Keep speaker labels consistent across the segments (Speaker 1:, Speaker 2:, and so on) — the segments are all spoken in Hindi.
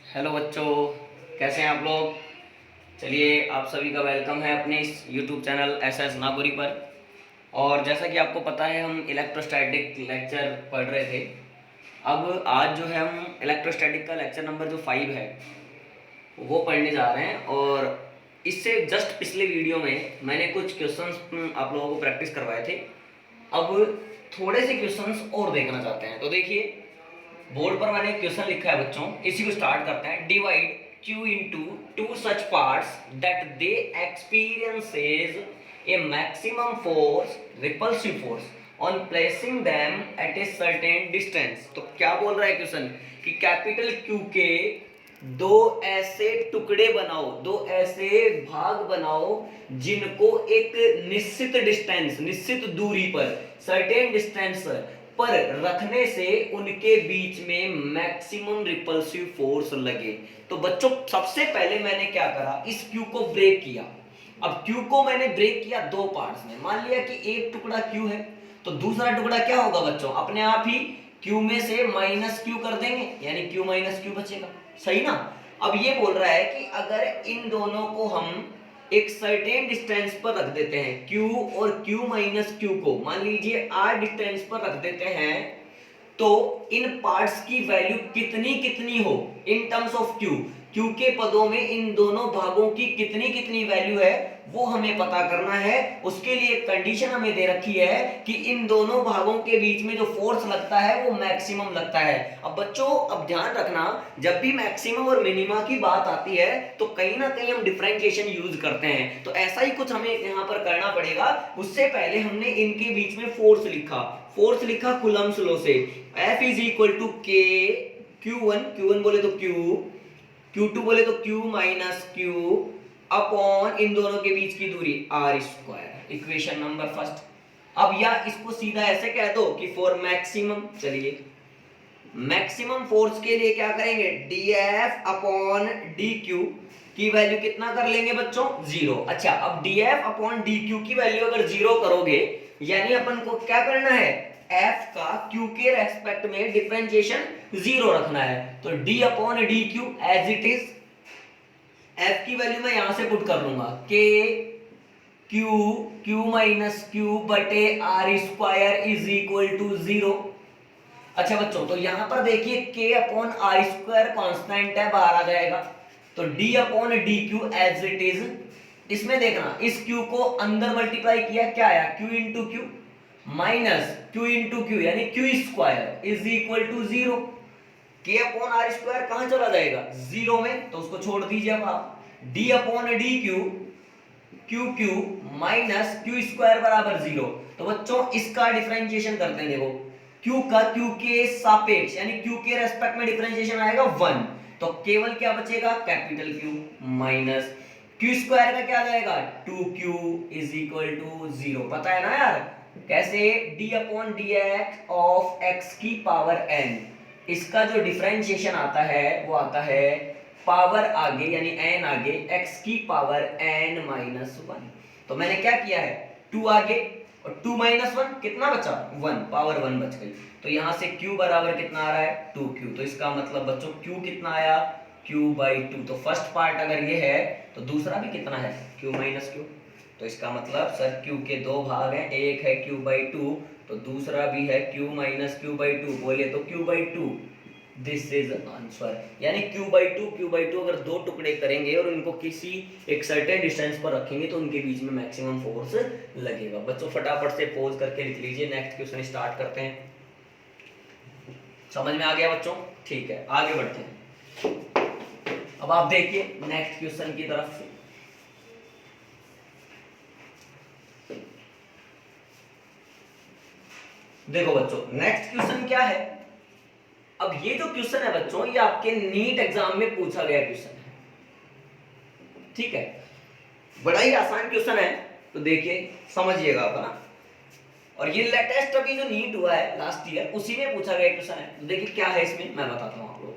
Speaker 1: हेलो बच्चों, कैसे हैं आप लोग। चलिए, आप सभी का वेलकम है अपने इस YouTube channel S S Nagauri पर। और जैसा कि आपको पता है, हम इलेक्ट्रोस्टैटिक लेक्चर पढ़ रहे थे। अब आज जो है हम इलेक्ट्रोस्टैटिक का लेक्चर नंबर जो 5 है वो पढ़ने जा रहे हैं। और इससे जस्ट पिछले वीडियो में मैंने कुछ क्वेश्चंस आप लोगों को प्रैक्टिस करवाए थे। अब थोड़े से क्वेश्चंस और देखना चाहते हैं, तो देखिए बोर्ड पर मैंने क्वेश्चन लिखा है बच्चों, इसी को स्टार्ट करते हैं। Divide q into two such parts that they experiences a maximum force, repulsive force on placing them at a certain distance। तो क्या बोल रहा है क्वेश्चन कि कैपिटल Q के दो ऐसे टुकड़े बनाओ, दो ऐसे भाग बनाओ जिनको एक निश्चित डिस्टेंस, निश्चित दूरी पर, सर्टेन डिस्टेंस पर रखने से उनके बीच में मैक्सिमम रिपल्सिव फोर्स लगे। तो बच्चों सबसे पहले मैंने क्या करा, इस क्यू को ब्रेक किया। अब क्यू को मैंने ब्रेक किया दो पार्ट्स में। मान लिया कि एक टुकड़ा क्यू है, तो दूसरा टुकड़ा क्या होगा बच्चों, अपने आप ही क्यू में से माइनस क्यू कर देंगे, यानी क्यू माइनस क्यू बचेगा। सही ना। अब ये बोल रहा है कि अगर इन दोनों को हम एक सर्टेन डिस्टेंस पर रख देते हैं, Q और Q माइनस क्यू को मान लीजिए R डिस्टेंस पर रख देते हैं, तो इन पार्ट्स की वैल्यू कितनी कितनी हो in terms of Q, Q के पदों में इन दोनों भागों की कितनी कितनी वैल्यू है वो हमें पता करना है। उसके लिए कंडीशन हमें दे रखी है कि इन दोनों भागों के बीच में जो फोर्स लगता है वो मैक्सिमम लगता है। अब बच्चों अब ध्यान रखना, जब भी मैक्सिमम और मिनिमा की बात आती है तो कहीं ना कहीं हम डिफरेंशिएशन यूज करते हैं। तो ऐसा ही कुछ हमें यहाँ पर करना पड़ेगा। उससे पहले हमने इनके बीच में फोर्स लिखा, फोर्स लिखा कूलम्ब्स लॉ से। F इज इक्वल टू के Q1 बोले तो Q, Q2 बोले तो Q माइनस Q अपॉन इन दोनों के बीच की दूरी R square. Equation number first. अब या इसको सीधा ऐसे कह दो कि फॉर मैक्सिमम, चलिए मैक्सिमम फोर्स के लिए क्या करेंगे, dF अपॉन dQ की वैल्यू कितना कर लेंगे बच्चों, 0। अच्छा, अब dF अपॉन dQ की वैल्यू अगर 0 करोगे, यानी अपन को क्या करना है, F का Q के रेस्पेक्ट में डिफरेंशिएशन 0 रखना है। तो d upon dQ as it is, F की वैल्यू मैं यहां से पुट कर लूंगा K Q माइनस Q बटे R square is equal to 0। अच्छा बच्चों, तो यहां पर देखिए k upon R square constant है, बाहर आ जाएगा। तो d upon D Q as it is. इसमें देखना, इस q को अंदर मल्टीप्लाई किया, क्या आया, q into Q minus q into Q यानी q square is equal to 0। k upon R square कहां चला जाएगा, 0 में, तो उसको छोड़ दीजिए। अब आप d upon D Q Q Q minus Q square बराबर 0। तो बच्चों इसका डिफरेंशिएशन करते हैं। देखो q का q के सापेक्ष यानी q के रेस्पेक्ट में डिफरेंशिएशन आएगा 1, तो केवल क्या बचेगा, capital Q minus q square का क्या जाएगा, 2q इज इक्वल टू 0। पता है ना यार कैसे, d upon D x of x की पावर n, इसका जो डिफरेंशिएशन आता है वो आता है पावर आगे यानी n आगे x की पावर n माइनस 1। तो मैंने क्या किया है, 2 आगे और 2 माइनस 1 कितना बचा, 1, पावर 1 बच गई। तो यहां से q बराबर कितना आ रहा है, 2q। तो इसका मतलब बच्चों q कितना आया, q बाई 2। तो फर्स्ट पार्ट अगर ये है तो दूसरा भी कितना है, q माइनस q। तो इसका मतलब सर q के दो भाग हैं, एक है q बाई 2 तो दूसरा भी है q माइनस q बाई 2, बोले तो q by 2। This is answer. यानी q बाई 2 अगर दो टुकड़े करेंगे और उनको किसी एक सर्टेन डिस्टेंस पर रखेंगे तो उनके बीच में मैक्सिमम फोर्स लगेगा। बच्चों फटाफट से पोज करके लिख लीजिए, नेक्स्ट क्वेश्चन स्टार्ट करते हैं। समझ में आ गया बच्चों, ठीक है आगे बढ़ते हैं। अब आप देखिए नेक्स्ट क्वेश्चन की तरफ। देखो बच्चों नेक्स्ट क्वेश्चन क्या है। अब ये जो क्वेश्चन है बच्चों, ये आपके नीट एग्जाम में पूछा गया क्वेश्चन है, ठीक है, बड़ा ही आसान क्वेश्चन है। तो देखिए समझिएगा आप ना। और ये लेटेस्ट अभी जो नीट हुआ है लास्ट ईयर, उसी में पूछा गया क्वेश्चन है। तो देखिए क्या है इसमें, मैं बताता हूं आप लोग।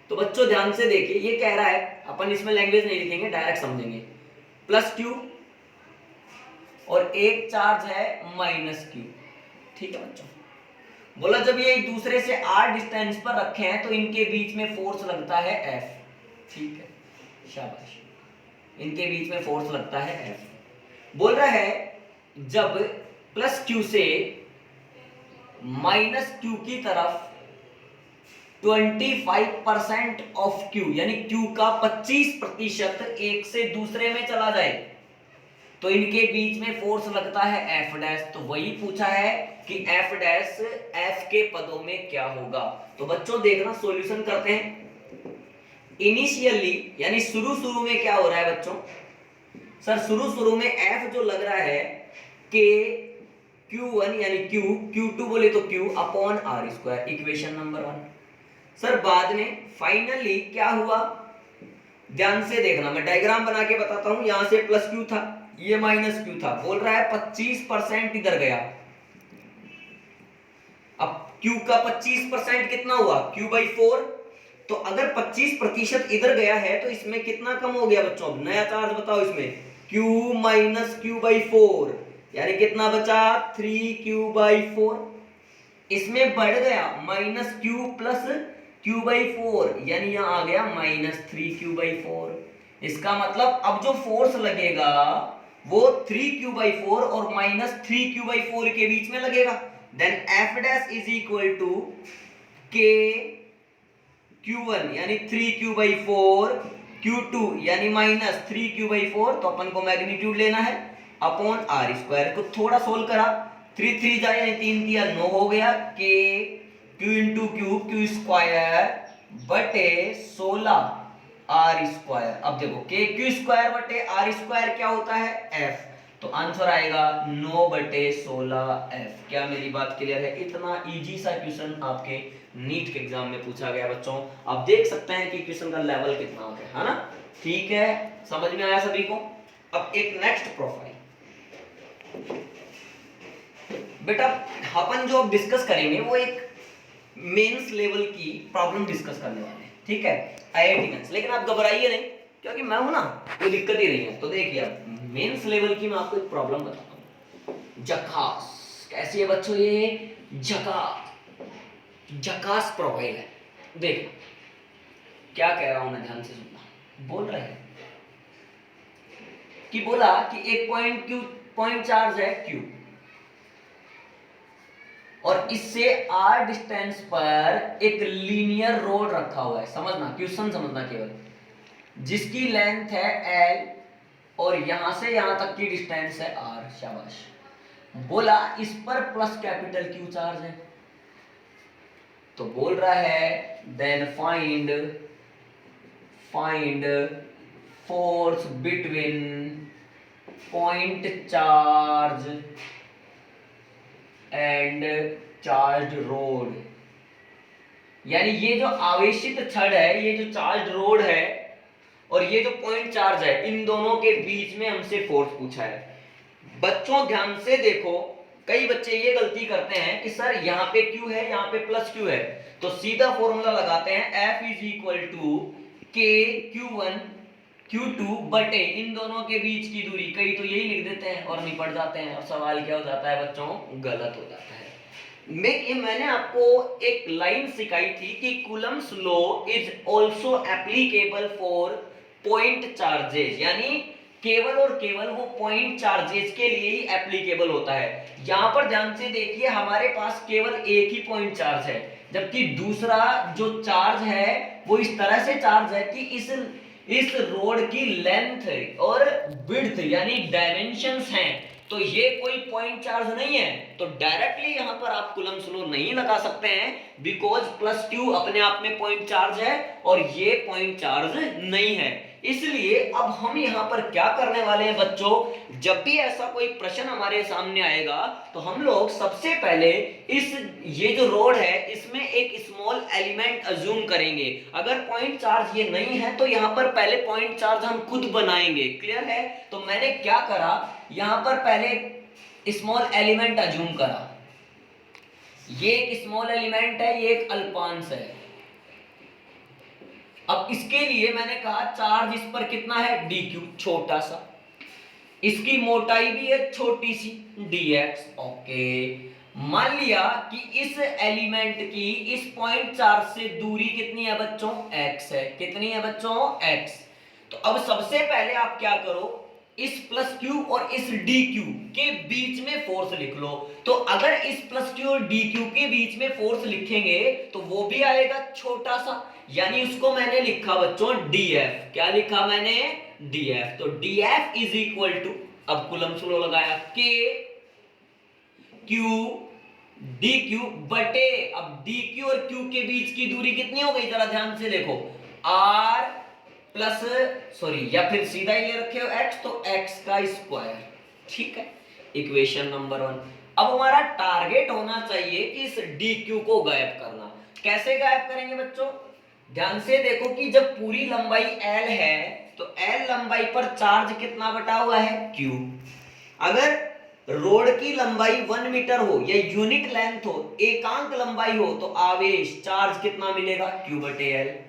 Speaker 1: तो बच्चों ध्यान से देखिए, ये कह रहा है, अपन इसमें लैंग्वेज नहीं लिखेंगे, डायरेक्ट समझेंगे। प्लस क्यू और एक चार्ज है माइनस क्यू, ठीक है बच्चों। बोला जब ये एक दूसरे से r डिस्टेंस पर रखे हैं तो इनके बीच में फोर्स लगता है F। ठीक है, शाबाश, इनके बीच में फोर्स लगता है F। बोल रहा है जब प्लस Q से माइनस Q की तरफ 25% ऑफ Q यानी Q का 25% एक से दूसरे में चला जाए तो इनके बीच में फोर्स लगता है F डैश। तो वही पूछा है कि F डैश F के पदों में क्या होगा। तो बच्चों देखना, सॉल्यूशन करते हैं। इनिशियली यानी शुरू में क्या हो रहा है बच्चों, सर शुरू में F जो लग रहा है कि Q1 यानी Q, Q2 बोले तो Q upon R square, equation number 1। Sir बाद में फाइनली क्या हुआ, ध्यान से देखना, मैं डायग्राम बना के बताता हूं। यहां से प्लस Q था, ये माइनस Q था। बोल रहा है 25% इधर गया। अब Q का 25% कितना हुआ, Q/4। तो अगर 25% इधर गया है तो इसमें कितना कम हो गया बच्चों, अब नया चार्ज बताओ इसमें, Q माइनस Q/4 यानी कितना बचा, 3Q/4। इसमें बढ़ गया माइनस Q प्लस Q/4 यानी यहां आ गया माइनस 3Q/4। इसका मतलब अब जो फोर्स लगेगा वो 3Q/4 और माइनस 3Q/4 के बीच में लगेगा। Then F dash is equal to K Q1 यानी 3Q/4, Q2 यानी माइनस 3Q/4, तो अपन को मैग्नीट्यूड लेना है, अपॉन R स्क्वायर। को थोड़ा सोल्व करा, 3 3 जाए यानी 3 दिया 9 हो गया, K Q into Q square बटे 16 R स्क्वायर। अब देखो K Q स्क्वायर बटे R स्क्वायर क्या होता है, F। तो आंसर आएगा 9/16F। क्या मेरी बात क्लियर है? इतना इजी सा क्वेश्चन आपके नीट के एग्जाम में पूछा गया बच्चों। आप देख सकते हैं कि क्वेश्चन का लेवल कितना हो गया है ना। ठीक है, समझ में आया सभी को। अब एक नेक्स्ट प्रोफाइल बेटा, अपन जो डिस्कस करेंगे वो एक मेंस लेवल की प्रॉब्लम डिस्कस करने वाले हैं। ठीक है, आईआईटी मेंस। लेकिन आप घबराइए नहीं, क्योंकि मैं हूं ना, कोई दिक्कत ही नहीं है। तो देखिए मेंस लेवल की मैं आपको एक प्रॉब्लम बताता हूं। जकास कैसी है बच्चों, ये जकास प्रोफाइल है। देख क्या कह रहा हूं मैं, ध्यान से सुनना। बोल रहे हैं कि बोला कि एक पॉइंट चार्ज है Q और इससे R डिस्टेंस पर एक लीनियर रोड रखा हुआ है। समझना, क्वेश्चन समझना केवल, जिसकी लेंथ है L और यहां से यहां तक की डिस्टेंस है R। शाबाश। बोला इस पर प्लस कैपिटल Q चार्ज है। तो बोल रहा है then find force between point charge and charge rod. यानी ये जो आवेशित छड़ है, ये जो चार्ज रोड है और ये जो पॉइंट चार्ज है, इन दोनों के बीच में हमसे फोर्स पूछा है। बच्चों ध्यान से देखो, कई बच्चे ये गलती करते हैं कि सर यहाँ पे Q है, यहाँ पे प्लस Q है, तो सीधा फॉर्मूला लगाते हैं F is equal to K Q1 Q2 बटे इन दोनों के बीच की दूरी। कई तो यही लिख देते हैं और निपट जाते हैं, और सवाल क्या हो जाता है बच्चों, गलत हो जाता है। मैंने आपको एक लाइन सिखाई थी कि Coulomb's law is also applicable for point charges, यानी केवल और केवल वो पॉइंट चार्जेस के लिए ही एप्लीकेबल होता है। यहां पर ध्यान से देखिए, हमारे पास केवल एक ही पॉइंट चार्ज है, जबकि दूसरा जो चार्ज है वो इस तरह से चार्ज है कि इस रोड की लेंथ और विड्थ यानी डायमेंशंस हैं, तो ये कोई पॉइंट चार्ज नहीं है। तो डायरेक्टली यहां पर आप कूलम्स लॉ नहीं लगा सकते हैं, बिकॉज प्लस Q अपने आप में पॉइंट चार्ज है और ये पॉइंट चार्ज नहीं है। इसलिए अब हम यहां पर क्या करने वाले हैं बच्चों, जब भी ऐसा कोई प्रश्न हमारे सामने आएगा तो हम लोग सबसे पहले ये जो रोड है इसमें एक स्मॉल एलिमेंट अज्यूम करेंगे। अगर पॉइंट चार्ज ये नहीं है तो यहां पर पहले पॉइंट चार्ज हम खुद बनाएंगे। क्लियर है? तो मैंने क्या करा, यहां पर पहले स्मॉल एलिमेंट अज्यूम करा। ये एक स्मॉल एलिमेंट है, ये एक अल्पांश है। अब इसके लिए मैंने कहा चार्ज इस पर कितना है, dq, छोटा सा, इसकी मोटाई भी है छोटी सी, dx। ओके, मान लिया कि इस एलिमेंट की इस पॉइंट चार्ज से दूरी कितनी है बच्चों, x है। कितनी है बच्चों, x। तो अब सबसे पहले आप क्या करो, इस प्लस क्यू और इस डी क्यू के बीच में फोर्स लिख लो। तो अगर इस प्लस क्यू और डी क्यू के बीच में फोर्स लिखेंगे तो वो भी आएगा छोटा सा, यानी उसको मैंने लिखा बच्चों डीएफ। क्या लिखा मैंने, डीएफ। तो डीएफ इज इक्वल टू, अब कूलम स्लो लगाया, के क्यू डी क्यू बटे, अब डी क्यू और क्यू के बीच की दूरी कितनी हो गई, जरा ध्यान से देखो, आर प्लस, सॉरी या फिर सीधा ही ले रखे हो x, तो x का स्क्वायर। ठीक है, इक्वेशन नंबर 1। अब हमारा टारगेट होना चाहिए कि इस dq को गायब करना। कैसे गायब करेंगे बच्चों, ध्यान से देखो कि जब पूरी लंबाई l है तो l लंबाई पर चार्ज कितना बटा हुआ है, q। अगर रोड की लंबाई 1 मीटर हो या यूनिट लेंथ हो, एकांक लंबाई हो, तो आवेश चार्ज कितना मिलेगा, q बटे l।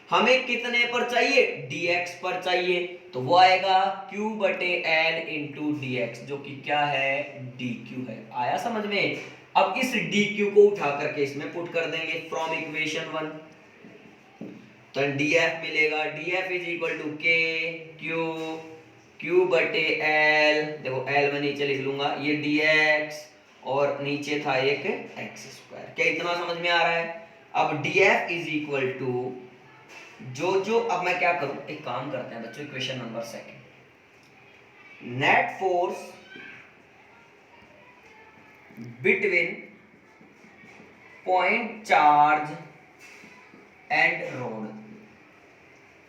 Speaker 1: हमें कितने पर चाहिए, dx पर चाहिए, तो वो आएगा q बटे l इंटू dx, जो कि क्या है, dq है। आया समझ में। अब इस dq को उठा करके इसमें पुट कर देंगे फ्रॉम इक्वेशन 1, तो df मिलेगा, df is equal to k q बटे l, देखो l मैं नीचे लिख लूंगा, ये dx और नीचे था एक x स्क्वायर। क्या इतना समझ में आ रहा है। अब df इज इक्वल टू जो अब मैं क्या करूं, एक काम करते हैं बच्चों, equation number 2, net force between point charge and road.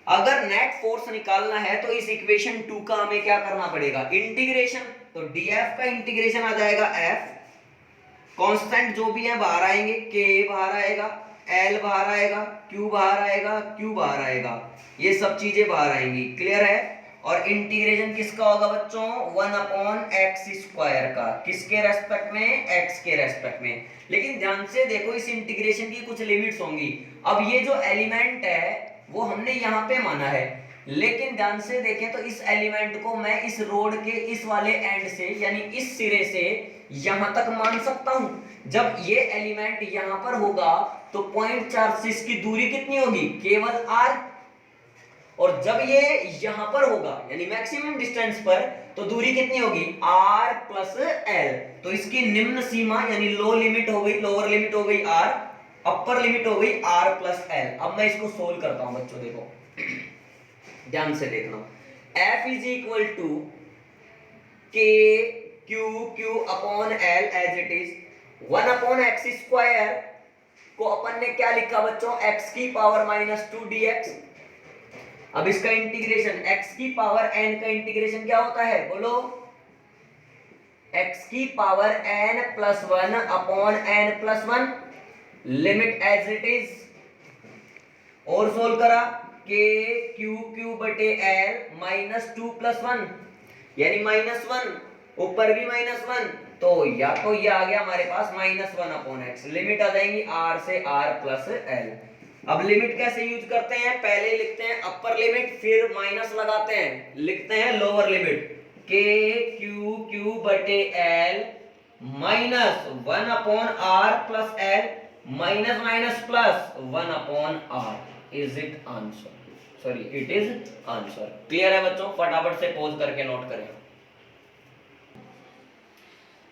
Speaker 1: अगर नेट फोर्स निकालना है तो इस इक्वेशन 2 का हमें क्या करना पड़ेगा, इंटीग्रेशन। तो df का इंटीग्रेशन आ जाएगा f, कांस्टेंट जो भी है बाहर आएंगे, k बाहर आएगा, L बाहर आएगा, Q बाहर आएगा, Q बाहर आएगा, ये सब चीजें बाहर आएंगी। क्लियर है। और इंटीग्रेशन किसका होगा बच्चों, 1 अपॉन एक्स स्क्वायर का, किसके रेस्पेक्ट में, x के रेस्पेक्ट में। लेकिन ध्यान से देखो, इस इंटीग्रेशन की कुछ लिमिट्स होंगी। अब ये जो एलिमेंट है वो हमने यहाँ पे माना है, लेकिन ध्यान से देखें तो इस एलिमेंट को मैं इस रोड के इस वाले एंड से, यानी इस सिरे से यहां तक मान सकता हूं। जब ये एलिमेंट यहां पर होगा तो पॉइंट चार्ज से इसकी दूरी कितनी होगी, केवल r। और जब ये यहां पर होगा यानी मैक्सिमम डिस्टेंस पर, तो दूरी कितनी होगी, r प्लस l। तो इसकी निम्न सीमा यानी लो लिमिट हो गई, लोअर लिमिट हो गई r, अपर लिमिट हो गई r प्लस l। अब मैं इसको सोल्व करता हूं बच्चों, देखो ध्यान से देखना, f is equal to k q upon l as it is, 1 upon X square को अपन ने क्या लिखा बच्चों, x की पावर -2 dx। अब इसका इंटीग्रेशन, x की पावर n का इंटीग्रेशन क्या होता है, बोलो, x की power n plus 1 upon n plus 1, limit as it is. और सोल्व करा, k q बटे l -2 प्लस 1, यानी -1, ऊपर भी -1, तो या तो ये आ गया हमारे पास -1 अपॉन x, लिमिट आ जाएंगी r से r प्लस l। अब लिमिट कैसे यूज करते हैं, पहले लिखते हैं अपर लिमिट, फिर माइनस लगाते हैं, लिखते हैं लोअर लिमिट, k q बटे l -1 upon r plus l, minus minus plus 1 upon r। Is it answer, sorry it is answer. Clear है बच्चों, फटाफट से पॉज करके नोट करें।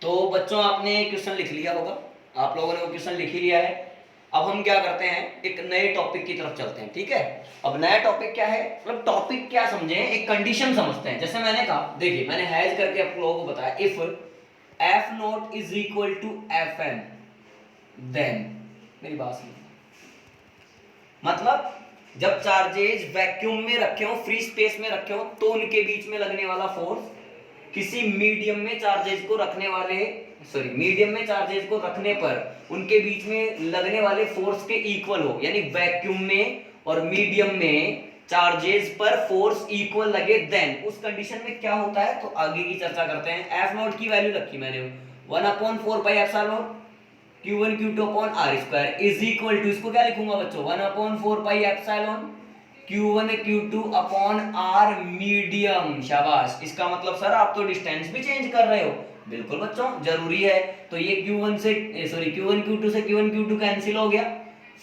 Speaker 1: तो बच्चों आपने क्वेश्चन लिख लिया होगा, आप लोगों ने वो क्वेश्चन लिख ही लिया है। अब हम क्या करते हैं, एक नए टॉपिक की तरफ चलते हैं। ठीक है, अब नया टॉपिक क्या है, मतलब टॉपिक क्या समझे, एक कंडीशन समझते हैं। जैसे मैंने कहा, देखिए मैंने हैज करके आप लोगों को बताया, if F naught is equal to F N, then, मेरी बात सुनिए, मतलब जब चार्जेज वैक्यूम में रखे हो, फ्री स्पेस में रखे हो, तो उनके बीच में लगने वाला फोर्स किसी मीडियम में चार्जेज को रखने वाले, सॉरी मीडियम में चार्जेज को रखने पर उनके बीच में लगने वाले फोर्स के इक्वल हो, यानी वैक्यूम में और मीडियम में चार्जेज पर फोर्स इक्वल लगे, देन उस कंडीशन में क्या होता है, तो आगे की चर्चा करते हैं। एफ नॉट की वैल्यू रखी मैंने 1/4 pi epsilon q1 q2 upon r square is equal to, इसको क्या लिखूंगा बच्चों, 1/4 pi epsilon q1 q2 upon r medium. शाबाश, इसका मतलब सर आप तो डिस्टेंस भी चेंज कर रहे हो, बिल्कुल बच्चों जरूरी है। तो ये Q1 से सॉरी Q1 Q2 से Q1 Q2 कैंसिल हो गया,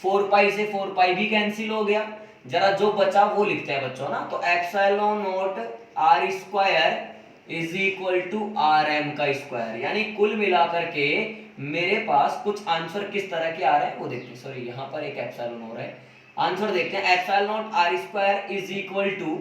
Speaker 1: 4 पाई से 4 पाई भी कैंसिल हो गया। जरा जो बचा वो लिखते हैं बच्चों ना, तो epsilon naught R square is equal to R M का स्क्वायर, यानी कुल मिलाकर के मेरे पास कुछ आंसर किस तरह के आ रहे हैं वो देखते हैं। सॉरी यहाँ पर एक एप्सिलॉन हो रहा है, आंसर देखते हैं। Epsilon naught R square is equal to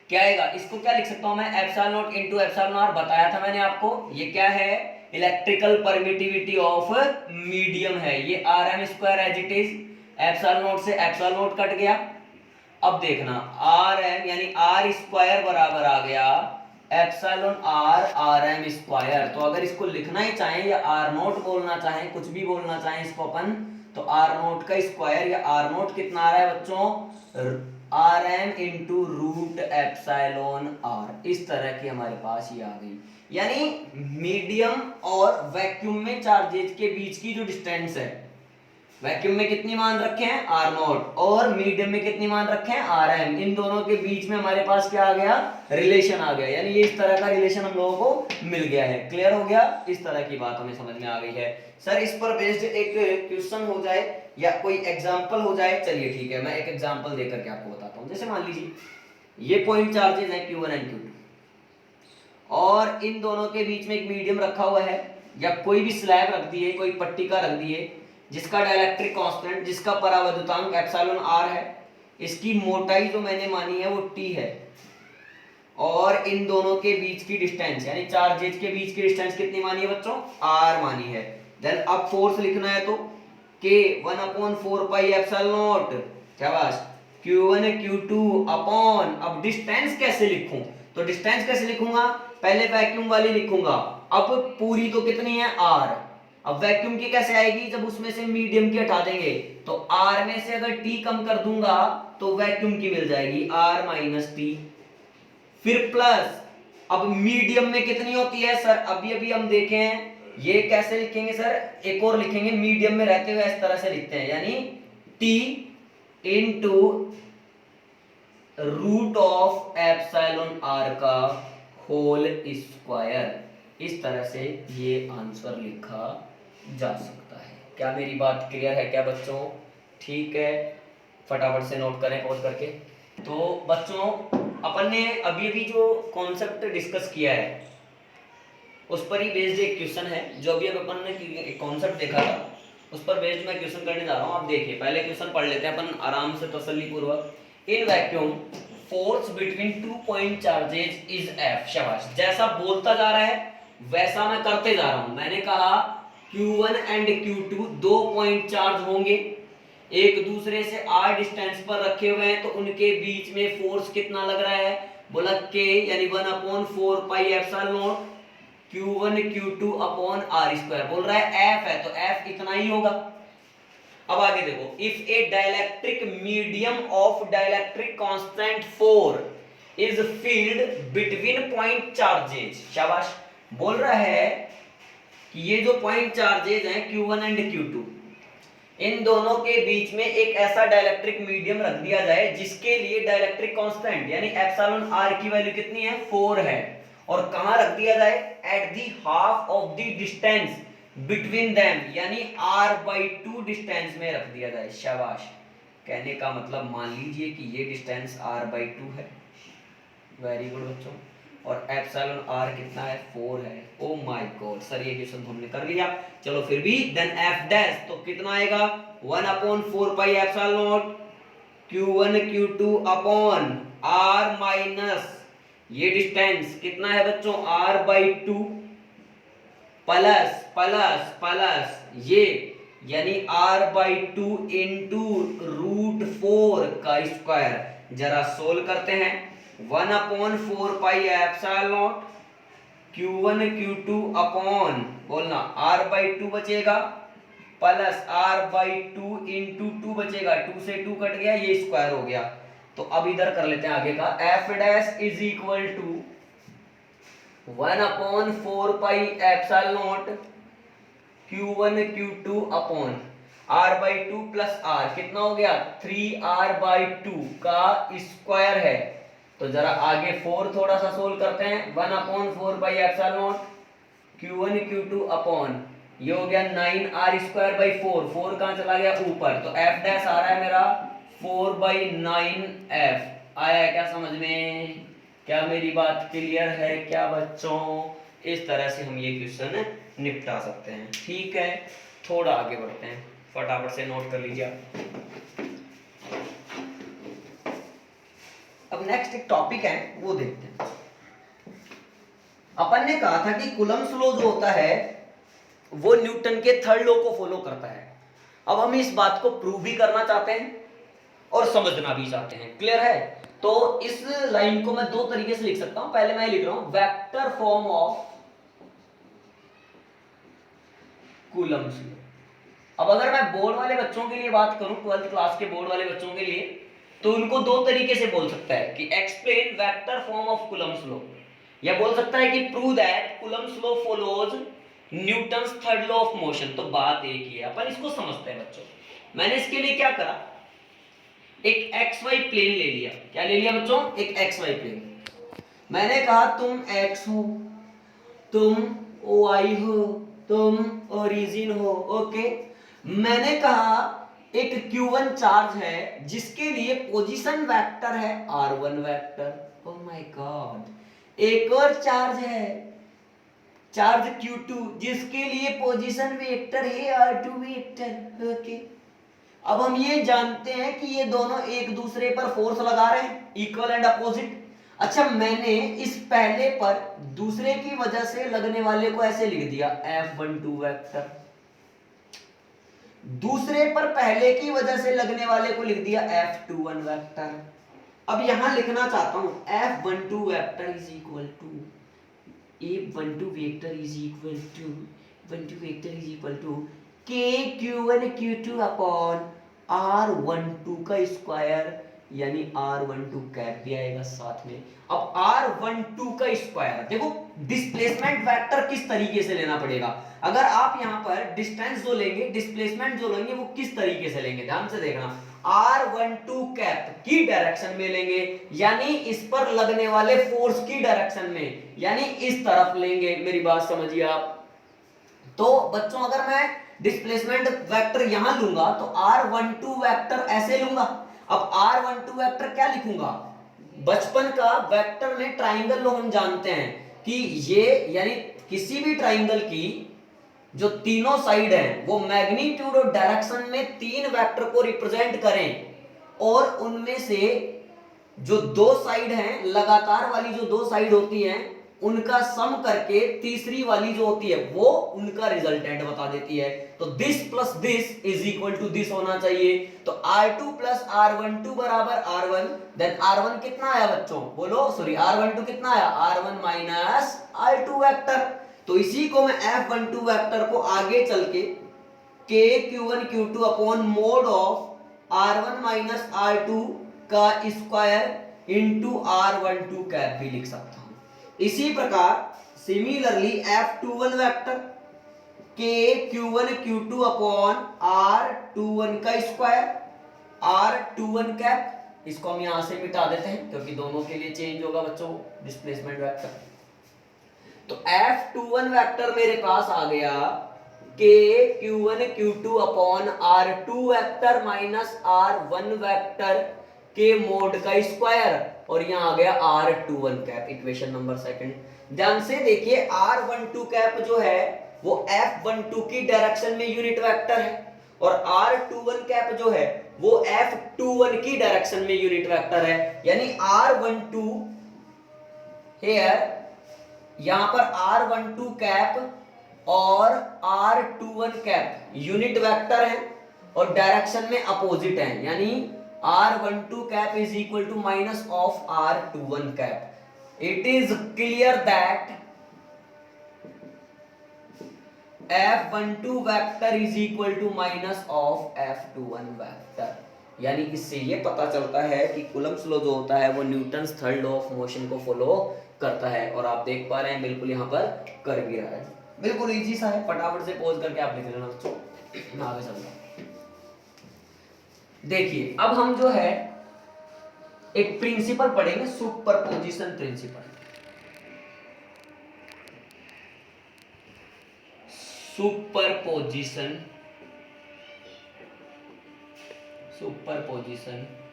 Speaker 1: क्या आएगा, इसको क्या लिख सकता हूं मैं, epsilon naught into epsilon R, बताया था मैंने आपको। ये क्या है, इलेक्ट्रिकल परमिटिविटी ऑफ मीडियम है, ये R M square as it is, epsilon naught से एप्सिलॉन नॉट कट गया। अब देखना आर एम यानी आर स्क्वायर बराबर आ गया epsilon R R M square. तो अगर इसको लिखना ही चाहें या आर नोट बोलना चाहें, कुछ भी बोलना चाहें इसको अपन, तो आर नोट का स्क्वायर या आर नोट कितना आ रहा है बच्चों, R M into root epsilon R. इस तरह की हमारे पास ये आ गई, यानी मीडियम और वैक्यूम में चार्जेज के बीच की जो डिस्टेंस है, वैक्यूम में कितनी मान रखे हैं आर नॉट, और मीडियम में कितनी मान रखे हैं आर एम, इन दोनों के बीच में हमारे पास क्या आ गया, रिलेशन आ गया। यानी ये इस तरह का रिलेशन हम लोगों को मिल गया है। क्लियर हो गया, इस तरह की बात हमें समझ में आ गई है। सर इस पर बेस्ड एक क्वेश्चन हो जाए या कोई एग्जाम्पल हो जाए, चलिए ठीक है, मैं एक एग्जाम्पल देकर के आपको बताता हूँ। जैसे मान लीजिए ये पॉइंट चार्जेस है Q1 एंड Q2, और इन दोनों के बीच में एक मीडियम रखा हुआ है, या कोई भी स्लैब रख दिए, कोई पट्टिका रख दिए, जिसका डाइलेक्ट्रिक कांस्टेंट, जिसका परावर्तनांक एप्सिलॉन आर है, इसकी मोटाई जो मैंने मानी है वो टी है, और इन दोनों के बीच की डिस्टेंस यानी चार्जेज के बीच की डिस्टेंस कितनी मानी है बच्चों, आर मानी है। देन अब फोर्स लिखना है तो K 1/4 पाई एप्सिलॉन नॉट, शाबाश, Q1 Q2 अपॉन, अब डिस्टेंस कैसे लिखूं, तो डिस्टेंस कैसे लिखूंगा, पहले वैक्यूम वाली लिखूंगा, अब पूरी तो कितनी है आर, अब वैक्यूम की कैसे आएगी, जब उसमें से मीडियम की हटा देंगे, तो आर में से अगर टी कम कर दूंगा तो वैक्यूम की मिल जाएगी आर माइनस टी, फिर प्लस, अब मीडियम में कितनी होती है सर, अभी अभी हम देखे हैं, ये कैसे लिखेंगे सर, एक और लिखेंगे, मीडियम में रहते हुए इस तरह से लिखते हैं, यानी T into root of epsilon R का होल स्क्वायर। इस तरह से ये आंसर लिखा जा सकता है। क्या मेरी बात क्लियर है क्या बच्चों, ठीक है, फटाफट से नोट करें पॉज करके। तो बच्चों अपन ने अभी अभी जो कॉन्सेप्ट डिस्कस किया है उस पर ही बेस्ड एक क्वेश्चन है, जो अभी अपन ने कॉन्सेप्ट देखा था उस पर बेस्ड मैं क्वेश्चन करने जा रहा हूँ। आप देखिए, पहले क्वेश्चन पढ़ लेते हैं अपन आराम से तसल्ली पूर्वक। In vacuum force between 2 point charges is F, शाबाश, जैसा बोलता जा रहा है वैसा मैं करते जा रहा हूं। मैंने कहा Q1 and Q2 2 point charge होंगे, एक दूसरे से r डिस्टेंस पर रखे हुए हैं, तो उनके बीच में फोर्स कितना लग रहा है, बोला K यानी 1/4 pi epsilon naught Q1 Q2 upon r square, बोल रहा है F है तो F इतना ही होगा। अब आगे देखो, if A dielectric medium of dielectric constant 4 is field between point charges, शाबाश, बोल रहा है कि ये जो पॉइंट चार्जेज हैं Q1 एंड Q2, इन दोनों के बीच में एक ऐसा डाइलेक्ट्रिक मीडियम रख दिया जाए जिसके लिए डाइलेक्ट्रिक कांस्टेंट यानी एप्सिलॉन आर की वैल्यू कितनी है, 4 है, और कहां रख दिया जाए, at the half of the distance between them यानी r/2 डिस्टेंस में रख दिया जाए। शाबाश, कहने का मतलब मान लीजिए कि ये डिस्टेंस r/2 है, वेरी गुड बच्चों, और एप्सिलॉन आर कितना है, 4 है। ओ माय गॉड सर, ये क्वेश्चन हमने कर लिया, चलो फिर भी, देन एफ डैश तो कितना आएगा, 1/4 pi epsilon naught Q1 Q2 upon r minus ये डिस्टेंस कितना है बच्चों, r/2 प्लस प्लस प्लस ये यानी r/2 इंटू रूट 4 का स्क्वायर। जरा सोल्व करते हैं, 1/4 pi epsilon naught Q1 Q2 upon, बोलना r/2 बचेगा, प्लस r/2 इंटू 2 बचेगा, 2 से 2 कट गया, ये स्क्वायर हो गया। तो अब इधर कर लेते हैं आगे का, F dash is equal to 1/4 pi epsilon naught Q1 Q2 upon r/2 plus r, कितना हो गया, 3r/2 का स्क्वायर है, तो जरा आगे 4 थोड़ा सा सोल्व करते हैं। 1/4 Q1 Q2 अपॉन ये हो गया 9r²/4, 4 कहाँ चला गया ऊपर, तो f डैश आ रहा है मेरा 4/9f। आया है क्या समझ में? क्या मेरी बात क्लियर है क्या बच्चों? इस तरह से हम ये क्वेश्चन निपटा सकते हैं। ठीक है, थोड़ा आगे बढ़ते हैं, फटाफट से नोट कर लीजिए आप। अब नेक्स्ट एक टॉपिक है वो देखते हैं। अपन ने कहा था कि कूलम्ब्स लॉ जो होता है वो न्यूटन के थर्ड लॉ को फॉलो करता है। अब हम इस बात को प्रूव भी करना चाहते हैं और समझना भी चाहते हैं। क्लियर है? तो इस लाइन को मैं दो तरीके से लिख सकता हूं। पहले मैं लिख रहा हूं vector form of Coulomb's law. अब अगर मैं बोर्ड वाले बच्चों के लिए बात करूं, 12th क्लास के बोर्ड वाले बच्चों के लिए, तो उनको दो तरीके से बोल सकता है कि explain vector form of Coulomb's law, या बोल सकता है कि prove that Coulomb's law follows Newton's third law of motion. तो बात एक ही है, अपन इसको समझते हैं बच्चों। मैंने इसके लिए क्या करा, एक एक्स वाई प्लेन ले लिया। क्या ले लिया बच्चों? एक एक्स वाई प्लेन। मैंने कहा तुम एक्स हो, तुम वाई हो, तुम ओरिजिन हो। ओके, मैंने कहा एक Q1 चार्ज है जिसके लिए पोजीशन वेक्टर है R1 vector. Oh my God. एक और चार्ज है, चार्ज Q2, जिसके लिए पोजीशन वेक्टर है R2 वेक्टर। ओके, अब हम ये जानते हैं कि ये दोनों एक दूसरे पर फोर्स लगा रहे हैं, इक्वल एंड अपोजिट। अच्छा, मैंने इस पहले पर दूसरे की वजह से लगने वाले को ऐसे लिख दिया F12 वेक्टर, दूसरे पर पहले की वजह से लगने वाले को लिख दिया F21 वेक्टर। अब यहां लिखना चाहता हूं F12 vector is equal to F12 vector is equal to 12 vector is equal to K Q1 Q2 upon R12 का स्क्वायर, यानी R12 कैप भी आएगा साथ में। अब R12 का स्क्वायर, देखो डिस्प्लेसमेंट वेक्टर किस तरीके से लेना पड़ेगा। अगर आप यहां पर डिस्टेंस जो लेंगे, डिस्प्लेसमेंट जो लेंगे, वो किस तरीके से लेंगे, ध्यान से देखना। R12 कैप की डायरेक्शन में लेंगे, यानी इस पर लगने वाले फोर्स की डायरेक्शन में, यानी इस तरफ लेंगे। मेरी बात समझिए आप। तो बच्चों अगर मैं डिस्प्लेसमेंट वेक्टर यहां लूंगा तो R12 वेक्टर ऐसे लूंगा। अब R12 वेक्टर क्या लिखूंगा, बचपन का वेक्टर में ट्राइंगल लो हम जानते हैं कि ये, यानी किसी भी ट्राइंगल की जो तीनों साइड हैं वो मैग्नीट्यूड और डायरेक्शन में तीन वेक्टर को रिप्रेजेंट करें, और उनमें से जो दो साइड हैं, लगातार वाली जो दो साइड होती हैं, उनका सम करके तीसरी वाली जो होती है वो उनका रिजल्टेंट बता देती है। तो this plus this is equal to this होना चाहिए। तो R2 प्लस R12 बराबर R1, देन R1 कितना आया बच्चों, बोलो, सॉरी R12 कितना आया, R1 माइनस R2 वेक्टर। तो इसी को मैं F12 वेक्टर को आगे चल के K Q1 Q2 upon mode of R1 minus R2 का स्क्वायर इंटू R12 कैप भी लिख सकता हूं। इसी प्रकार similarly F21 vector K Q1 Q2 upon R21 का स्क्वायर, R21 कैप, इसको हम यहां से मिटा देते हैं क्योंकि दोनों के लिए चेंज होगा बच्चों डिस्प्लेसमेंट वेक्टर। तो F21 वेक्टर मेरे पास आ गया K Q1 Q2 upon R2 vector minus R1 vector के मोड का स्क्वायर, और यहां आ गया R21 cap, equation number second. ध्यान से देखिए, R12 कैप जो है वो F12 की डायरेक्शन में यूनिट वेक्टर है, और R21 कैप जो है वो F21 की डायरेक्शन में यूनिट वेक्टर है। यानी R12 हियर, यहां पर R12 कैप और R21 कैप यूनिट वेक्टर है और डायरेक्शन में अपोजिट है, यानी R12 cap is equal to minus of R21 cap. It is clear that F12 vector is equal to minus of F21 vector. यानी इससे ये पता चलता है कि कूलम्ब्स लॉ जो होता है वो Newton's third law of motion को फॉलो करता है, और आप देख पा रहे हैं बिल्कुल यहाँ पर कर भी रहा है। बिल्कुल इजी सा है, फटाफट से पॉज करके आप लिख लेना बच्चों, मैं आगे चलता हूं। देखिए अब हम जो है एक प्रिंसिपल पढ़ेंगे, सुपरपोजिशन प्रिंसिपल। सुपरपोजिशन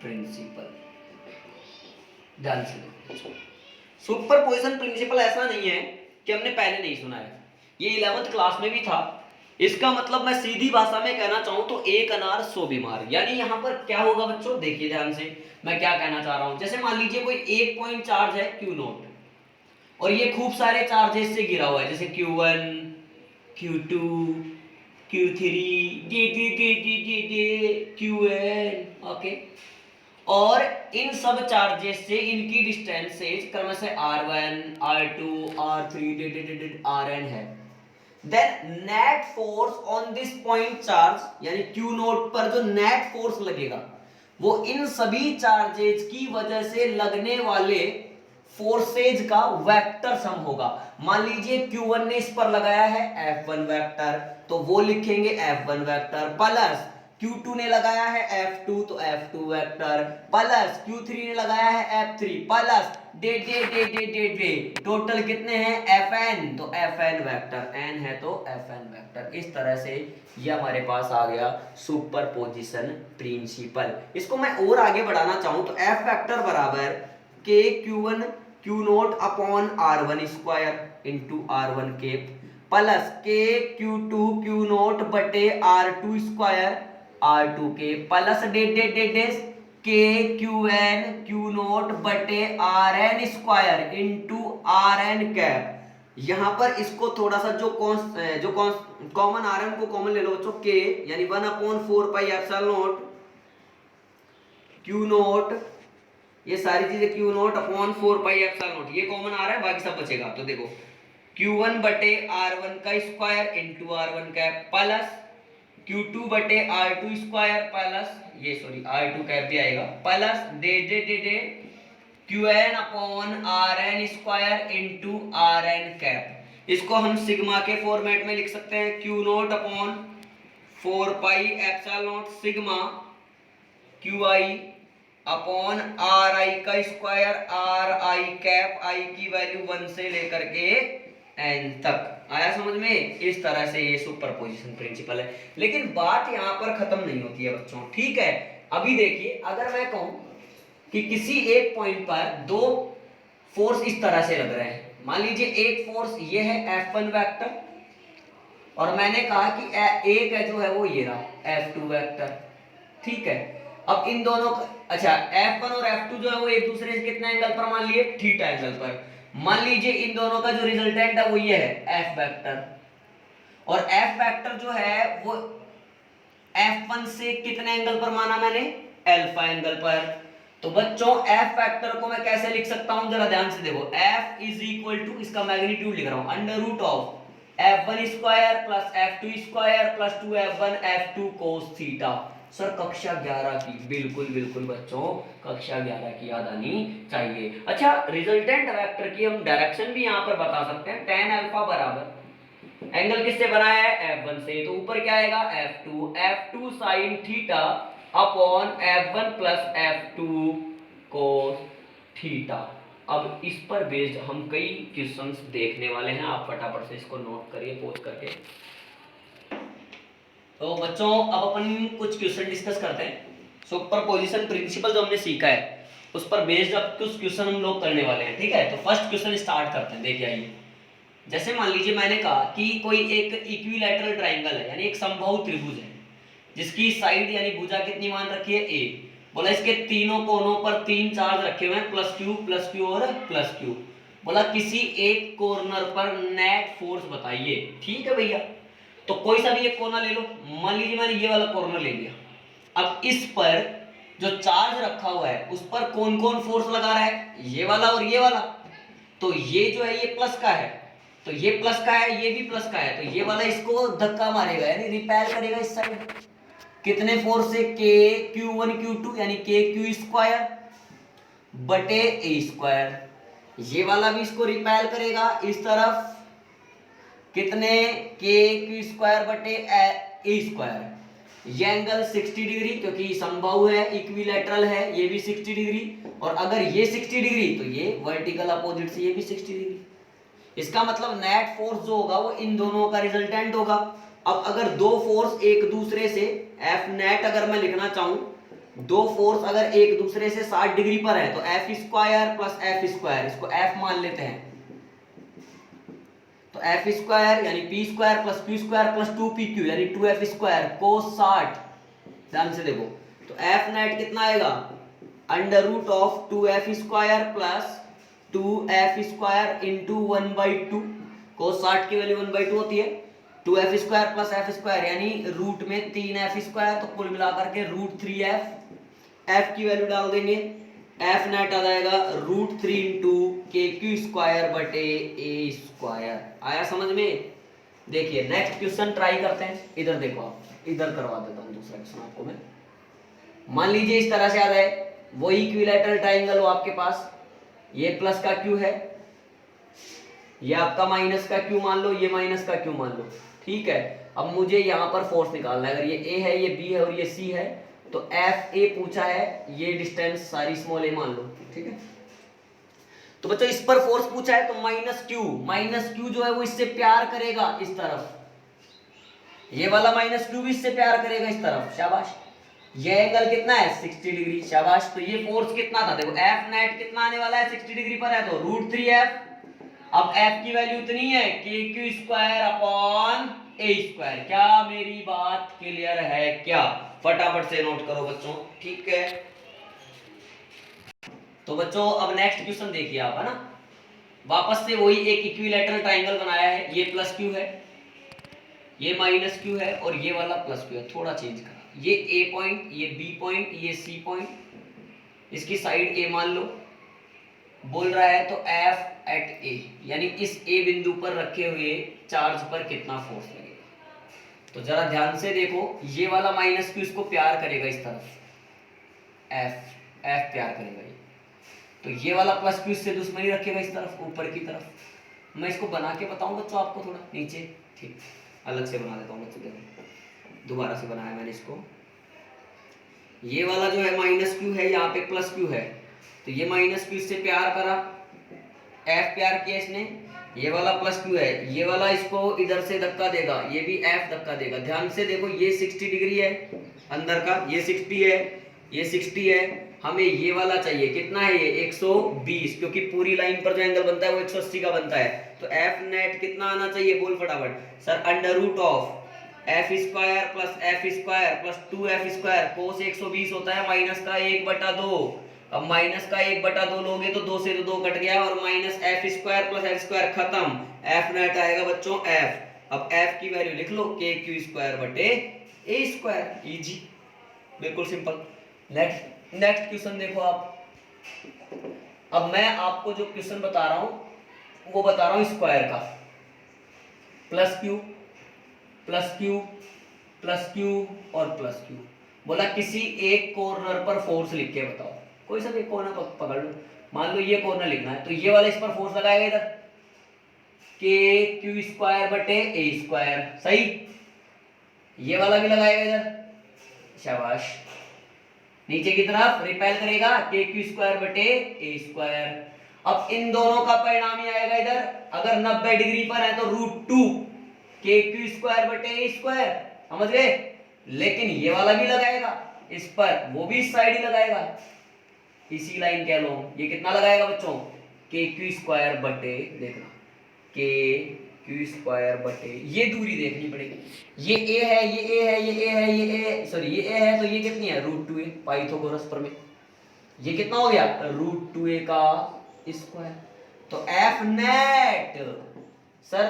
Speaker 1: प्रिंसिपल, ध्यान से देखो। सुपरपोजिशन प्रिंसिपल ऐसा नहीं है कि हमने पहले नहीं सुना है, ये 11th क्लास में भी था। इसका मतलब मैं सीधी भाषा में कहना चाहूं तो एक अनार 100 बीमार। यानी यहां पर क्या होगा बच्चों, देखिए ध्यान से मैं क्या कहना चाह रहा हूं। जैसे मान लीजिए कोई एक पॉइंट चार्ज है क्यू नोट, और ये खूब सारे चार्जेस से घिरा हुआ है, जैसे Q1, Q2, Q3, Qn, okay. और इन सब चार्जेस से इनकी डिस्टेंसेज क्रमशः R1, R2, R3, Rn है। Then net force on this point charge, यानी Q नोट पर जो नेट फोर्स लगेगा वो इन सभी चार्जेस की वजह से लगने वाले फोर्सेज का वेक्टर सम होगा। मान लीजिए Q1 ने इस पर लगाया है F1 वेक्टर, तो वो लिखेंगे F1 वेक्टर, प्लस Q2 ने लगाया है F2 तो F2 वेक्टर, प्लस Q3 ने लगाया है F3, प्लस डे टोटल कितने हैं Fn, तो Fn वेक्टर, n है तो Fn वेक्टर। इस तरह से ये हमारे पास आ गया सुपरपोजिशन प्रिंसिपल। इसको मैं और आगे बढ़ाना चाहूं तो F वेक्टर बराबर k Q1 Q naught upon R1 square into R1 cap, plus k Q2 Q naught बटे R2 स्क्वायर R2 के, plus K Qn Q naught बटे Rn square into Rn cap. यहां पर इसको थोड़ा सा जो कॉमन Rn को कॉमन ले लो बच्चों, k यानी 1/4 pi epsilon note Q note, ये सारी चीजें Q naught upon 4 pi epsilon note, ये कॉमन आ रहा है, बाकी सब बचेगा। तो देखो Q1 बटे R1 का square into R1 cap, plus Q2 बटे R2 स्क्वायर, प्लस ये सॉरी R2 कैप भी आएगा, plus day Qn upon Rn square into Rn cap. इसको हम सिग्मा के फॉर्मेट में लिख सकते हैं, Q naught upon 4 pi epsilon note sigma Qi upon Ri का स्क्वायर Ri कैप, i की वैल्यू 1 से लेकर के n तक। आया समझ में? इस तरह से ये सुपरपोजिशन प्रिंसिपल है। लेकिन बात यहां पर खत्म नहीं होती है बच्चों, ठीक है। अभी देखिए, अगर मैं कहूं कि किसी एक पॉइंट पर दो फोर्स इस तरह से लग रहे हैं, मान लीजिए एक फोर्स ये है F1 वेक्टर, और मैंने कहा कि एक है जो है वो ये रहा F2 वेक्टर, ठीक है। अब इन दोनों अच्छा F1 और F2 जो है वो एक दूसरे से कितने एंगल पर मान लिए, थीटा एंगल पर। मान लीजिए इन दोनों का जो रिजल्टेंट है वो ये है F वेक्टर, और F वेक्टर जो है वो F1 से कितने एंगल पर माना मैंने, अल्फा एंगल पर। तो बच्चों F वेक्टर को मैं कैसे लिख सकता हूं, जरा ध्यान से देखो। F इज इक्वल टू, इसका मैग्नीट्यूड लिख रहा हूं, under root of F1 square plus F2 square plus 2F1 F2 cos theta. Sir कक्षा 11 की, बिल्कुल बिल्कुल बच्चों, कक्षा 11 की याद आनी चाहिए। अच्छा, रिजल्टेंट वेक्टर की हम डायरेक्शन भी यहां पर बता सकते हैं, tan अल्फा बराबर एंगल किससे बनाया है, F1 से, तो ऊपर क्या आएगा F2 sin theta upon F1 plus F2 cos theta. अब इस पर बेस्ड हम कई क्वेश्चंस देखने वाले हैं, आप फटाफट से इसको नोट करिए पॉज करके। तो बच्चों अब अपन कुछ क्वेश्चन डिस्कस करते हैं। सुपरपोजिशन प्रिंसिपल जो हमने सीखा है उस पर बेस्ड अब कुछ क्वेश्चन हम लोग करने वाले हैं, ठीक है। तो फर्स्ट क्वेश्चन स्टार्ट करते हैं, देखिए आइए। जैसे मान लीजिए मैंने कहा कि कोई एक इक्विलैटरल ट्राइंगल है, यानी एक समबाहु त्रिभुज है, जिसकी साइड यानी भुजा कितनी मान रखी है, ए। बोला इसके तीनों कोनों पर 3 चार्ज रखे हुए हैं, प्लस क्यू और प्लस क्यू। बोला किसी एक कॉर्नर पर नेट फोर्स बताइए, ठीक है भैया। तो कोई सा भी एक कोना ले लो, मान लीजिए मैंने ये वाला कॉर्नर ले लिया। अब इस पर जो चार्ज रखा हुआ है उस पर कौन कौन फोर्स लगा रहा है, ये वाला और ये वाला। तो ये जो है ये प्लस का है, तो ये प्लस का है, ये भी प्लस का है, तो ये वाला इसको धक्का मारेगा यानी रिपेल करेगा इस साइड। कितने फोर्स से, के Q1 Q2 यानी के क्यू स्क्वायर बटे ए स्क्वायर। ये वाला भी इसको रिपेल करेगा इस तरफ, कितने, के क्यू स्क्वायर बटे ए स्क्वायर। ये एंगल 60 डिग्री, क्योंकि समबाहु है, इक्विलैटरल है, ये भी 60 डिग्री। और अगर ये 60 डिग्री तो ये वर्टिकल अपोजिट से ये भी 60 डिग्री। इसका मतलब नेट फोर्स जो होगा वो इन दोनों का रिजल्टेंट होगा। अब अगर दो फोर्स एक दूसरे से एफ नेट अगर मैं लिखना चाहूं, दो फोर्स अगर एक दूसरे से 60 डिग्री पर है तो F square plus F square, इसको एफ मान लेते हैं, तो एफ स्क्वायर यानी P square plus Q square plus 2pq यानी 2f स्क्वायर कोस 60। ध्यान से देखो, तो एफ नेट कितना आएगा, under root of 2f square plus 2f square into 1/2। Cos 60 की वैल्यू 1/2 होती है। 2f square plus f square यानी रूट में 3f स्क्वायर, तो कुल मिलाकर के √3f। f की वैल्यू डाल देंगे, f नेट आ जाएगा √3 इंटू kq स्क्वायर बटे a स्क्वायर। आया समझ में? देखिए नेक्स्ट क्वेश्चन ट्राई करते हैं। इधर देखो, आप इधर करवा देता हूं दूसरा क्वेश्चन आपको मैं। मान लीजिए इस तरह से आ जाए, वो इक्विलैटरल ट्राइंगल हो आपके पास, ये प्लस का क्यू है, ये आपका माइनस का क्यू मान लो, ये माइनस का क्यू मान लो, ठीक है। अब मुझे यहाँ पर फोर्स निकालना है। अगर ये ए है, ये बी है और ये सी है, तो एफ ए पूछा है, ये डिस्टेंस सारी स्मॉल ए मान लो, ठीक है। तो बच्चों इस पर फोर्स पूछा है तो माइनस क्यू जो है वो इससे प्यार करेगा इस तरफ, ये वाला माइनस क्यू भी इससे प्यार करेगा इस तरफ, शाबाश। ये एंगल कितना है 60 डिग्री, शाबाश। तो ये फोर्स कितना था, देखो एफ नेट कितना आने वाला है 60 डिग्री पर है तो √3f। अब f की वैल्यू इतनी है kq square upon a square. क्या मेरी बात क्लियर है क्या? फटाफट से नोट करो बच्चों, ठीक है। तो बच्चों अब नेक्स्ट क्वेश्चन देखिए आप, है ना। वापस से वही एक इक्विलैटरल ट्राइंगल बनाया है, ये प्लस क्यू है, ये माइनस क्यू है और ये वाला प्लस क्यू है। थोड़ा चेंज करा, ये ए पॉइंट, ये बी पॉइंट, ये सी पॉइंट, इसकी साइड ए मान लो। बोल रहा है तो एफ एट ए, यानी इस ए बिंदु पर रखे हुए चार्ज पर कितना फोर्स लगेगा। तो जरा ध्यान से देखो, ये वाला माइनस क्यू इसको प्यार करेगा इस तरफ, एफ प्यार करेगा ये, तो ये वाला प्लस क्यू इससे दुश्मनी रखेगा इस तरफ, ऊपर की तरफ। मैं इसको बना के बताऊं बच्चों आपको, थोड़ा नीचे, ठीक, अलग से बना देता हूँ बच्चों, दोबारा से बनाया मैंने इसको। ये वाला जो है माइनस क्यू है, यहाँ पे प्लस क्यू है, तो ये माइनस क्यू इससे प्यार करा, एफ प्यार किया इसने। ये वाला प्लस क्यू है, ये वाला इसको इधर से धक्का देगा, ये भी एफ धक्का देगा। ध्यान से देखो, ये 60 डिग्री है अंदर का, ये 60 है, ये 60 है। हमें ये वाला चाहिए, कितना है ये 120, क्योंकि पूरी लाइन पर जो एंगल बनता है वो 180 का बनता है। तो एफ नेट कितना आना चाहिए, बोल फटाफट sir. Under root of F square plus F square plus 2f square, cos 120 होता है माइनस का 1/2। अब माइनस का 1/2 लोगे तो 2 से तो 2 कट गया, और minus F square plus F square खत्म, एफ नेट आएगा बच्चों एफ। अब एफ की वैल्यू लिख लो kq स्क्वायर बटे a स्क्वायर, इजी, बिल्कुल सिंपल। नेक्स्ट क्वेश्चन देखो आप। अब मैं आपको जो क्वेश्चन बता रहा हूं वो बता रहा हूं स्क्वायर का, plus Q plus Q plus Q और प्लस क्यू। बोला किसी एक कॉर्नर पर फोर्स लिख के बताओ, कोई सा भी कॉर्नर पकड़ लो। मान लो ये कॉर्नर लिखना है, तो ये वाला इस पर फोर्स लगाएगा इधर, के क्यू स्क्वायर बटे ए स्क्वायर, सही। ये वाला भी लगाएगा इधर, शाबाश। नीचे की तरफ रिपेल करेगा के क्यू स्क्वायर बटे ए स्क्वायर। अब इन दोनों का परिणाम ही आएगा इधर, अगर 90 डिग्री पर है तो √2 के क्यू स्क्वायर बटे ए स्क्वायर, समझ गए। लेकिन ये वाला भी लगाएगा इस पर, वो भी इस साइड ही लगाएगा, इसी लाइन कह लो। ये कितना लगाएगा बच्चों, के क्यू स्क्वायर बटे, देखना के क्यू स्क्वायर बटे, ये दूरी देखनी पड़ेगी, ये ए है, ये ए है, ये ए है, ये ए, सॉरी ये ए है, तो ये कितनी है √2a, पाइथागोरस प्रमेय। ये कितना हो गया √2a का स्क्वायर। तो एफ नेट सर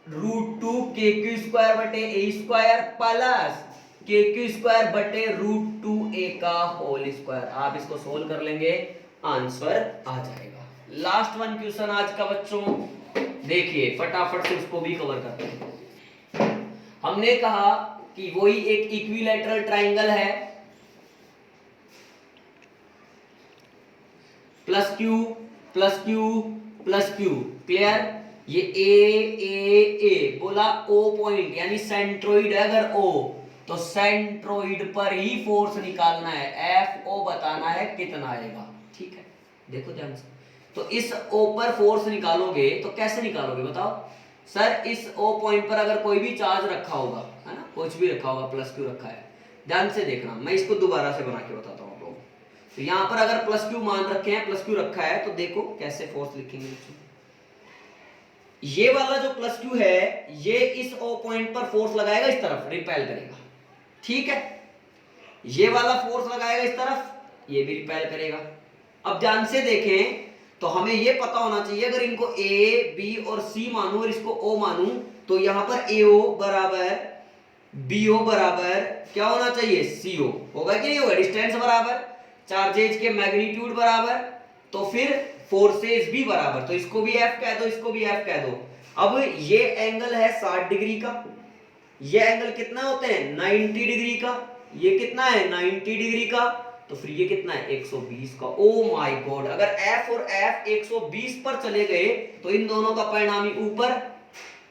Speaker 1: √2 के क्यू स्क्वायर बटे ए स्क्वायर प्लस के क्यू स्क्वायर बटे √2a का होल स्क्वायर। आप इसको सोल्व कर लेंगे, आंसर आ जाएगा। लास्ट वन क्वेश्चन आज का बच्चों, देखिए फटाफट से उसको भी कवर करते हैं। हमने कहा कि वही एक इक्विलैटरल ट्राइंगल है, plus Q plus Q plus Q, clear. ये ए बोला ओ पॉइंट यानी सेंट्रोइड है, अगर ओ तो सेंट्रोइड पर ही फोर्स निकालना है, एफ ओ बताना है कितना आएगा, ठीक है, देखो ध्यान से। तो इस O पर फोर्स निकालोगे तो कैसे निकालोगे बताओ। सर इस O पॉइंट पर अगर कोई भी चार्ज रखा होगा, है ना, कुछ भी रखा होगा, प्लस क्यू रखा है, ध्यान से देखना, मैं इसको दोबारा से बना के बताता हूँ आप लोगों को। तो यहाँ पर अगर प्लस क्यू मान रखे हैं, प्लस क्यू रखा है, तो देखो कैसे फोर्स लिखेंगे। ये वाला जो प्लस क्यू है, ये इस O पॉइंट पर फोर्स लगाएगा, इस तरफ रिपेल करेगा, ठीक है। ये वाला फोर्स लगाएगा इस तरफ, ये भी रिपेल करेगा। अब ध्यान से देखें तो हमें ये पता होना चाहिए, अगर इनको ए बी और सी मानूं और इसको ओ मानूं, तो यहां पर एओ बराबर बीओ बराबर क्या होना चाहिए, सीओ। होगा कि नहीं होगा, डिस्टेंस बराबर, चार्जेज के मैग्नीट्यूड बराबर, तो फिर फोर्सेस भी बराबर। तो इसको भी एफ कह दो, इसको भी एफ कह दो। अब ये एंगल है 60 डिग्री का, ये एंगल कितना होते हैं 90 डिग्री का, ये कितना है 90 डिग्री का, तो फिर ये कितना है 120 का। ओ माय गॉड, अगर F और F 120 पर चले गए तो इन दोनों का परिणामी ऊपर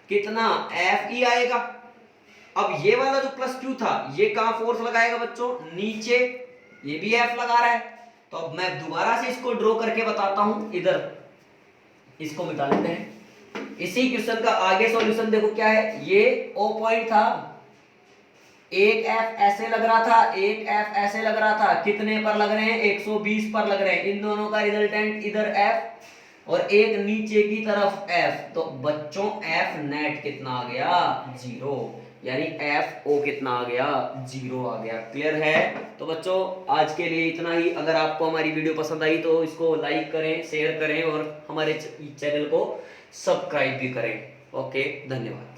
Speaker 1: कितना F ही आएगा। अब ये वाला जो प्लस क्यू था, ये कहां फोर्स लगाएगा बच्चों, नीचे, ये भी F लगा रहा है। तो अब मैं दोबारा से इसको ड्रॉ करके बताता हूं, इधर इसको मिटा लेते हैं। इसी क्वेश्चन का आगे सॉल्यूशन देखो क्या है, ये O पॉइंट था, एक F ऐसे लग रहा था, एक F ऐसे लग रहा था, कितने पर लग रहे हैं 120 पर लग रहे हैं, इन दोनों का रिजल्टेंट इधर F और एक नीचे की तरफ F। तो बच्चों F नेट कितना आ गया 0, यानी FO कितना आ गया 0 आ गया। क्लियर है। तो बच्चों आज के लिए इतना ही। अगर आपको हमारी वीडियो पसंद आई तो इसको लाइक करें, शेयर करें और हमारे चैनल को सब्सक्राइब भी करें। ओके, धन्यवाद।